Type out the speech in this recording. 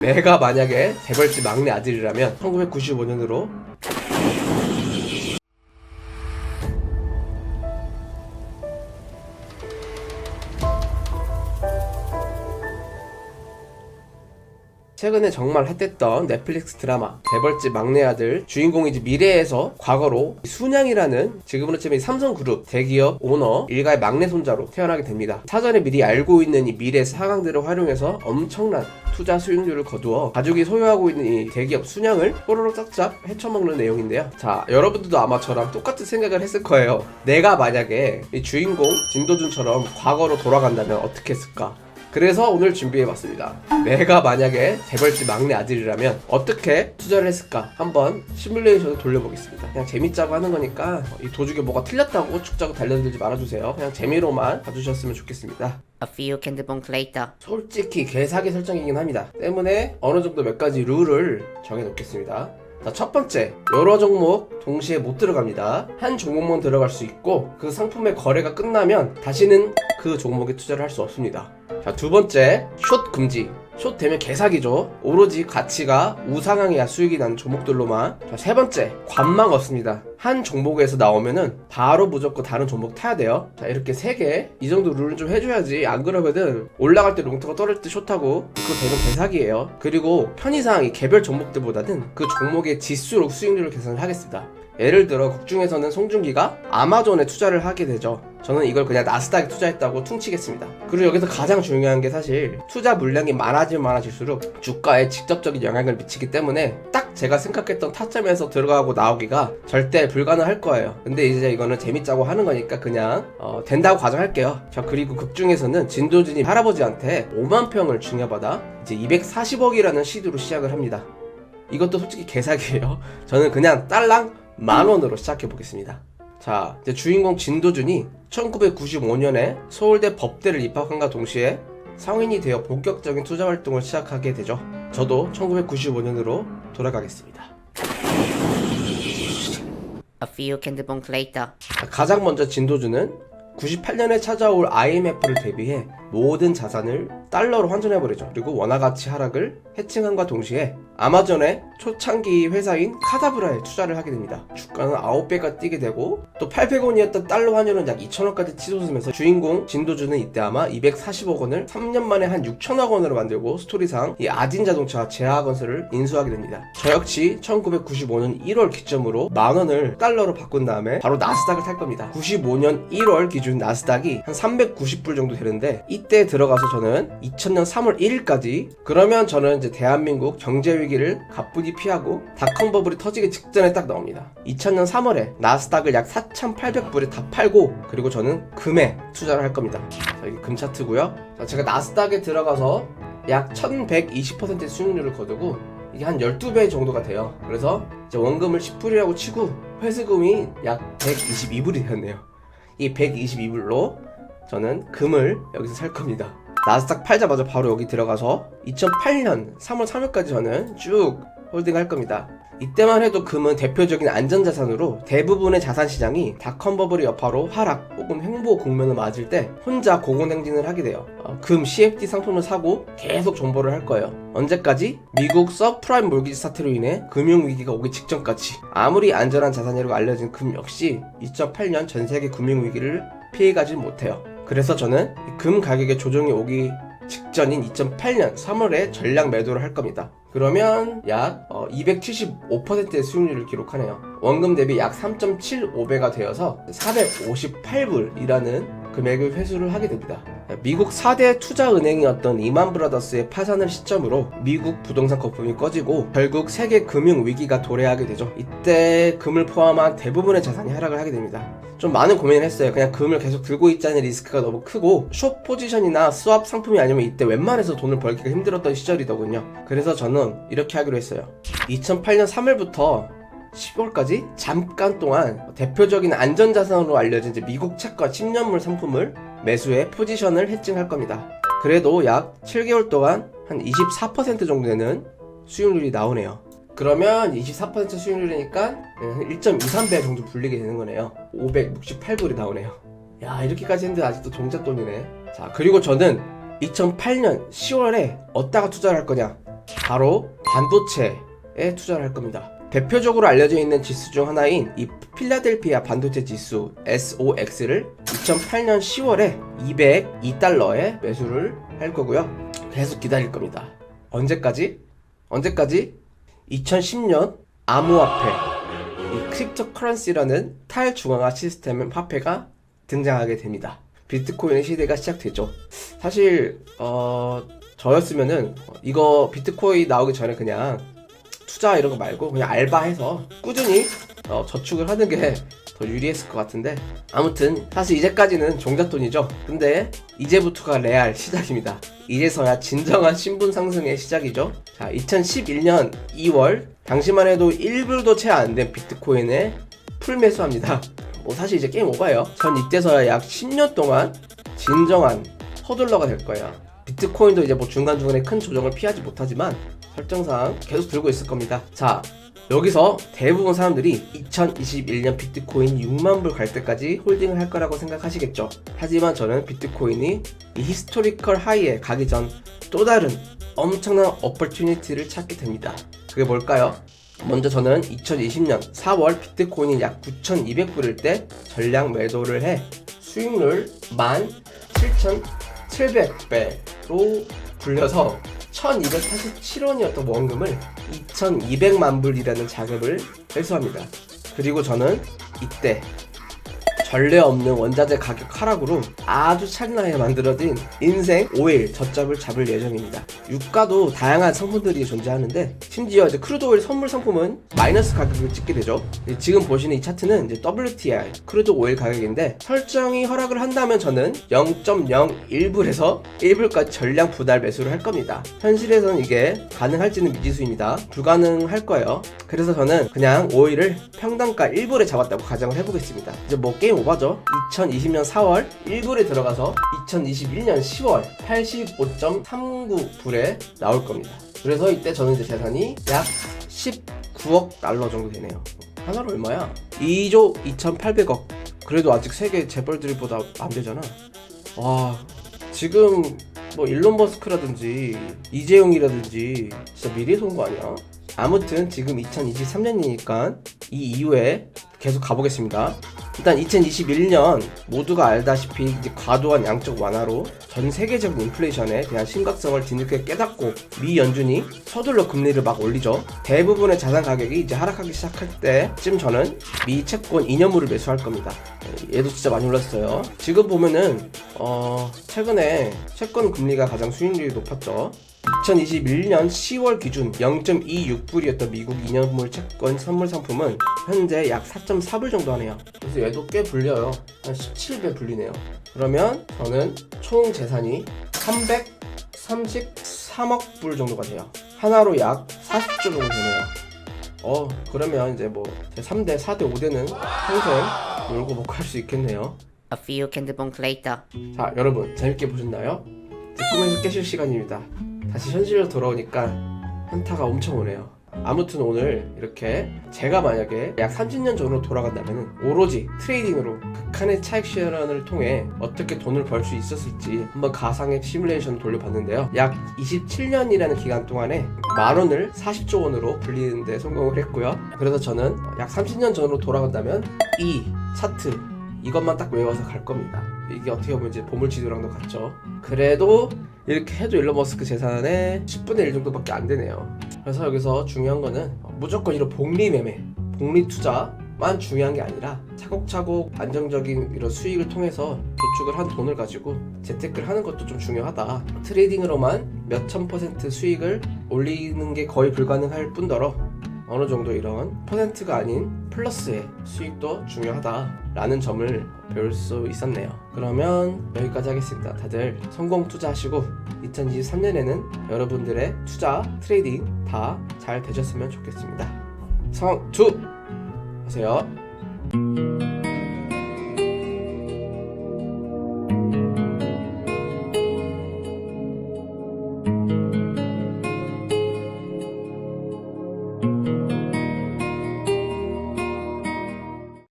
내가 만약에 재벌집 막내 아들이라면 1995년으로 최근에 정말 핫했던 넷플릭스 드라마 재벌집 막내 아들 주인공이 이제 미래에서 과거로 순양이라는 지금으로 치면 삼성그룹 대기업 오너 일가의 막내 손자로 태어나게 됩니다. 사전에 미리 알고 있는 이 미래 상황들을 활용해서 엄청난 투자 수익률을 거두어 가족이 소유하고 있는 이 대기업 순양을 뽀로로 짝짝 헤쳐먹는 내용인데요. 자, 여러분들도 아마 저랑 똑같은 생각을 했을 거예요. 내가 만약에 이 주인공 진도준처럼 과거로 돌아간다면 어떻게 했을까? 그래서 오늘 준비해봤습니다. 내가 만약에 재벌집 막내 아들이라면 어떻게 투자를 했을까? 한번 시뮬레이션을 돌려보겠습니다. 그냥 재밌자고 하는 거니까 이 도중에 뭐가 틀렸다고 축자고 달려들지 말아주세요. 그냥 재미로만 봐주셨으면 좋겠습니다. A few candlebonks later. 솔직히 개사기 설정이긴 합니다. 때문에 어느 정도 몇 가지 룰을 정해놓겠습니다. 자, 첫 번째, 여러 종목 동시에 못 들어갑니다. 한 종목만 들어갈 수 있고 그 상품의 거래가 끝나면 다시는 그 종목에 투자를 할 수 없습니다. 자, 두 번째, 숏 금지. 숏 되면 개사기죠. 오로지 가치가 우상향이야 수익이 나는 종목들로만. 자, 세 번째, 관망 없습니다. 한 종목에서 나오면은 바로 무조건 다른 종목 타야 돼요. 자, 이렇게 세 개, 이 정도 룰은 좀 해줘야지. 안 그러면은 올라갈 때 롱터가 떨어질 때 숏하고 그거 되면 개사기예요. 그리고 편의상 이 개별 종목들보다는 그 종목의 지수로 수익률을 계산을 하겠습니다. 예를 들어 국중에서는 송중기가 아마존에 투자를 하게 되죠. 저는 이걸 그냥 나스닥에 투자했다고 퉁치겠습니다. 그리고 여기서 가장 중요한 게 사실 투자 물량이 많아지면 많아질수록 주가에 직접적인 영향을 미치기 때문에 딱 제가 생각했던 타점에서 들어가고 나오기가 절대 불가능할 거예요. 근데 이제 이거는 재밌자고 하는 거니까 그냥 된다고 가정할게요. 자, 그리고 극중에서는 진도준이 할아버지한테 5만 평을 증여받아 이제 240억이라는 시드로 시작을 합니다. 이것도 솔직히 개사기예요. 저는 그냥 딸랑 10,000원으로 시작해보겠습니다. 자, 이제 주인공 진도준이 1995년에 서울대 법대를 입학한과 동시에 성인이 되어 본격적인 투자 활동을 시작하게 되죠. 저도 1995년으로 돌아가겠습니다. A few candlebonks later. 가장 먼저 진도준은 98년에 찾아올 IMF를 대비해 모든 자산을 달러로 환전해버리죠. 그리고 원화가치 하락을 해칭함과 동시에 아마존의 초창기 회사인 카다브라에 투자를 하게 됩니다. 주가는 9배가 뛰게 되고 또 800원이었던 달러 환율은 약 2,000원까지 치솟으면서 주인공 진도준은 이때 아마 240억 원을 3년 만에 한 6천억 원으로 만들고 스토리상 이 아진자동차 제아건설을 인수하게 됩니다. 저 역시 1995년 1월 기점으로 10,000원을 달러로 바꾼 다음에 바로 나스닥을 탈 겁니다. 95년 1월 기준 나스닥이 한 390불 정도 되는데 이때 들어가서 저는 2000년 3월 1일까지 그러면 저는 이제 대한민국 경제 위기를 가뿐히 피하고 닷컴 버블이 터지기 직전에 딱 나옵니다. 2000년 3월에 나스닥을 약 4,800불에 다 팔고 그리고 저는 금에 투자를 할 겁니다. 자, 이게 금 차트고요. 자, 제가 나스닥에 들어가서 약 1120%의 수익률을 거두고 이게 한 12배 정도가 돼요. 그래서 이제 원금을 10불이라고 치고 회수금이 약 122불이 되었네요. 이 122불로 저는 금을 여기서 살 겁니다. 나스닥 팔자마자 바로 여기 들어가서 2008년 3월 3일까지 저는 쭉 홀딩 할 겁니다. 이때만 해도 금은 대표적인 안전자산으로 대부분의 자산시장이 닷컴 버블의 여파로 하락 혹은 횡보 국면을 맞을 때 혼자 고군행진을 하게 돼요. 금 CFD 상품을 사고 계속 정보를 할 거예요. 언제까지? 미국 서프라임 몰기지 사태로 인해 금융위기가 오기 직전까지. 아무리 안전한 자산이라고 알려진 금 역시 2008년 전세계 금융위기를 피해가지 못해요. 그래서 저는 금 가격의 조정이 오기 직전인 2008년 3월에 전량 매도를 할 겁니다. 그러면 약 275%의 수익률을 기록하네요. 원금 대비 약 3.75배가 되어서 458불이라는 금액을 회수를 하게 됩니다. 미국 4대 투자은행이었던 이만 브라더스의 파산을 시점으로 미국 부동산 거품이 꺼지고 결국 세계 금융 위기가 도래하게 되죠. 이때 금을 포함한 대부분의 자산이 하락을 하게 됩니다. 좀 많은 고민을 했어요. 그냥 금을 계속 들고 있자는 리스크가 너무 크고 숏 포지션이나 스왑 상품이 아니면 이때 웬만해서 돈을 벌기가 힘들었던 시절이더군요. 그래서 저는 이렇게 하기로 했어요. 2008년 3월부터 10월까지 잠깐 동안 대표적인 안전자산으로 알려진 이제 미국 채권 10년물 상품을 매수해 포지션을 해칭할 겁니다. 그래도 약 7개월 동안 한 24% 정도 되는 수익률이 나오네요. 그러면 24% 수익률이니까 1.23배 정도 불리게 되는 거네요. 568불이 나오네요. 야, 이렇게까지 했는데 아직도 동잣돈이네. 자, 그리고 저는 2008년 10월에 어디다가 투자를 할 거냐? 바로 반도체에 투자를 할 겁니다. 대표적으로 알려져 있는 지수 중 하나인 이 필라델피아 반도체 지수 SOX를 2008년 10월에 202달러에 매수를 할 거고요. 계속 기다릴 겁니다. 언제까지? 2010년 암호화폐, 이 크립토커런시라는 탈중앙화 시스템 화폐가 등장하게 됩니다. 비트코인의 시대가 시작되죠. 사실 저였으면은 이거 비트코인 나오기 전에 그냥 투자 이런 거 말고 그냥 알바해서 꾸준히 저축을 하는 게 더 유리했을 것 같은데, 아무튼 사실 이제까지는 종잣돈이죠. 근데 이제부터가 레알 시작입니다. 이제서야 진정한 신분 상승의 시작이죠. 자, 2011년 2월 당시만 해도 1불도 채 안 된 비트코인에 풀 매수합니다. 사실 이제 게임 오버예요. 전 이때서야 약 10년 동안 진정한 허들러가 될 거예요. 비트코인도 이제 뭐 중간중간에 큰 조정을 피하지 못하지만 설정상 계속 들고 있을 겁니다. 자, 여기서 대부분 사람들이 2021년 비트코인 6만 불 갈 때까지 홀딩을 할 거라고 생각하시겠죠. 하지만 저는 비트코인이 이 히스토리컬 하이에 가기 전 또 다른 엄청난 어퍼튜니티를 찾게 됩니다. 그게 뭘까요? 먼저 저는 2020년 4월 비트코인이 약 9,200불일 때 전량 매도를 해 수익률 17,700배로 불려서 1287원이었던 원금을 2200만 불이라는 자금을 회수합니다. 그리고 저는 이때 전례 없는 원자재 가격 하락으로 아주 찰나에 만들어진 인생 5일 저점을 잡을 예정입니다. 유가도 다양한 성분들이 존재하는데 심지어 이제 크루드 오일 선물 상품은 마이너스 가격을 찍게 되죠. 지금 보시는 이 차트는 이제 WTI 크루드 오일 가격인데, 설정이 허락을 한다면 저는 0.01불에서 1불까지 전량 분할 매수를 할 겁니다. 현실에서는 이게 가능할지는 미지수입니다. 불가능할 거예요. 그래서 저는 그냥 오일을 평단가 1불에 잡았다고 가정을 해보겠습니다. 이제 뭐 게임 오바죠. 2020년 4월 1불에 들어가서 2021년 10월 85.39불에 나올 겁니다. 그래서 이때 저는 이제 재산이 약 19억 달러 정도 되네요. 하나로 얼마야? 2조 2,800억. 그래도 아직 세계 재벌들보다 안 되잖아. 와, 지금 뭐 일론 머스크라든지 이재용이라든지 진짜 미래에서 온 거 아니야? 아무튼 지금 2023년이니까 이 이후에 계속 가보겠습니다. 일단 2021년 모두가 알다시피 이제 과도한 양적 완화로 전 세계적 인플레이션에 대한 심각성을 뒤늦게 깨닫고 미 연준이 서둘러 금리를 막 올리죠. 대부분의 자산 가격이 이제 하락하기 시작할 때쯤 저는 미 채권 2년물을 매수할 겁니다. 얘도 진짜 많이 올랐어요. 지금 보면은 최근에 채권 금리가 가장 수익률이 높았죠. 2021년 10월 기준 0.26불이었던 미국 2년물 채권 선물 상품은 현재 약 4.4불 정도 하네요. 그래서 얘도 꽤 불려요. 한 17배 불리네요. 그러면 저는 총 재산이 333억 불 정도가 돼요. 하나로 약 40조 정도 되네요. 그러면 이제 뭐 제 3대, 4대, 5대는 평생 놀고 먹고 할 수 있겠네요. A few candlebox later. 자, 여러분 재밌게 보셨나요? 이제 꿈에서 깨실 시간입니다. 다시 현실로 돌아오니까 현타가 엄청 오네요. 아무튼 오늘 이렇게 제가 만약에 약 30년 전으로 돌아간다면 오로지 트레이딩으로 극한의 차익 실현을 통해 어떻게 돈을 벌 수 있었을지 한번 가상의 시뮬레이션을 돌려봤는데요. 약 27년이라는 기간 동안에 만원을 40조 원으로 불리는 데 성공을 했고요. 그래서 저는 약 30년 전으로 돌아간다면 이 차트 이것만 딱 외워서 갈 겁니다. 이게 어떻게 보면 이제 보물지도랑도 같죠. 그래도 이렇게 해도 일론 머스크 재산의 10분의 1 정도밖에 안 되네요. 그래서 여기서 중요한 거는 무조건 이런 복리 매매, 복리 투자만 중요한 게 아니라 차곡차곡 안정적인 이런 수익을 통해서 저축을 한 돈을 가지고 재테크를 하는 것도 좀 중요하다. 트레이딩으로만 몇천 % 수익을 올리는 게 거의 불가능할 뿐더러 어느 정도 이런 퍼센트가 아닌 플러스의 수익도 중요하다라는 점을 배울 수 있었네요. 그러면 여기까지 하겠습니다. 다들 성공 투자하시고 2023년에는 여러분들의 투자, 트레이딩 다 잘 되셨으면 좋겠습니다. 성투 하세요.